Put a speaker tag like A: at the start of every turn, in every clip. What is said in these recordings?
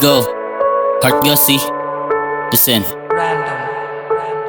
A: go. Heart Gussie. Listen.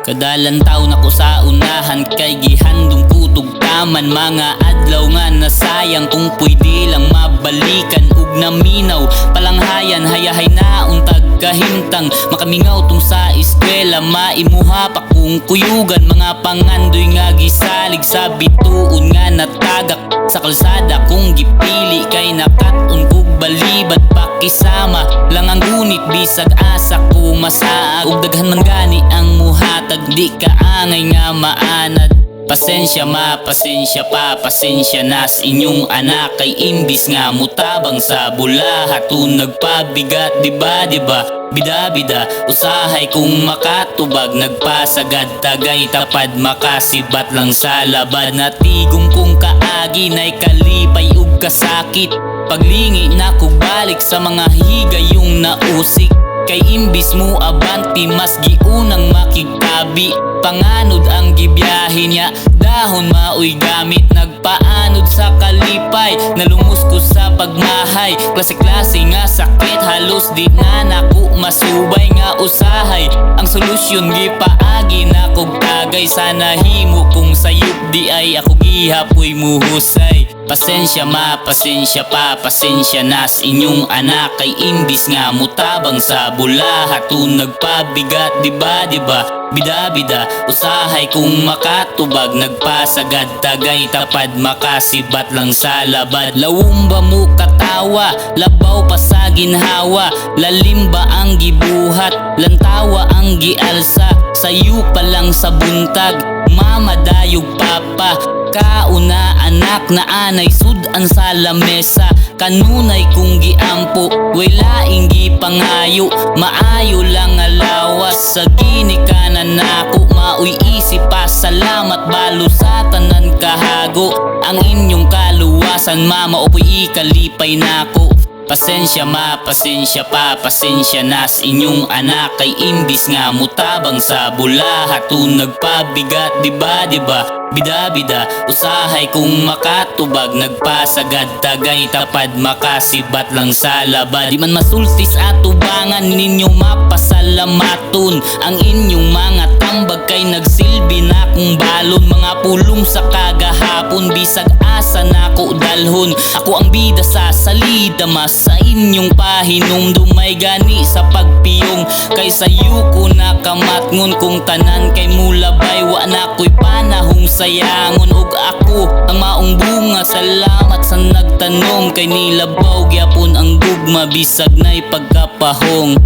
A: Kadalang taon ako sa unahan, kay gihandong kutog taman. Mga adlaw nga nasayang, kung pwede lang mabalikan. Ug naminaw palanghayan, hayahay na untag kahimtang. Makamingaw tung sa eskwela, maimuha pa kung kuyugan. Mga pangandoy nga gisalig sa bituon nga natagak. Sa kalsada kung gipili, kay nakat-on kog balibad pakisama. Lang ang gunit bisag asa ko masaag. Ug daghan man gani ang muhatag, di ka angay nga maanad. Pasensya pasensya pa, pasensya na sa inyong anak. Kay imbis nga mutabang sa bulahat, o nagpabigat, diba? Bida usahay kung makatubag. Nagpasagad tagay tapad, makasibat lang sa labad. Natigom kung kaagi, nay kalipay ug kasakit. Paglingi na ko balik sa mga higayong nausik. Kay imbis mo abanti, mas giunang makigtabi. Panganod ang gibiyahe niya, dahon maoy gamit. Nagpaanod sa kalipay, nalumos ko sa pagmahay. Klase-klase nga sakit, halos di na naku masubay nga usahay. Ang solusyon gipaagi na kog tagay. Sana himo kung sayop di ay ako gihapoy muhusay. Pasensya pasensya pa, pasensya na sa inyong anak. Kay imbis nga mutabang sa bulahat, o nagpabigat, diba? Bida usahay kung makatubag. Nagpasagad tagay tapad, makasibat lang sa labad. Lawom ba mo katawa, labaw pa sa ginhawa. Lalim ba ang gibuhat, lantawa ang gialsa. Sayo pa lang sa buntag, mamadayog papa. Kauna anak na anay sudan sa lamesa. Kanunay kung giampo, walaing gipangayo. Maayo lang alawas, sa ginikanan nako. Maoy isip pa, salamat balo sa tanan kahago. Ang inyong kaluwasan mama, opoy ikalipay nako. Pasensya pasensya pa, pasensya na sa inyong anak. Kay imbis nga mutabang sa bulahat, o nagpabigat, diba? Bida usahay kung makatubag. Nagpasagad tagay tapad, makasibat lang sa labad. Di man masultis at tubangan ninyo mapasalamaton. Ang inyong mga tambag kay nagsilbi na kung balon. Mga pulong sa kagahapon, bisag asa na ko dalhon. Ako ang bida sa salida, mas sa inyong pahinom. Dumay gani sa pagpiyong, kay sayo ko nakamatngon. Kung tanan kay mulabay, wa na ko'y panahong sayangon. Og ako ang maong bunga, salamat sa nagtanong. Kay nilabaw gyapon ang gugma, bisag na'y pagkapahong.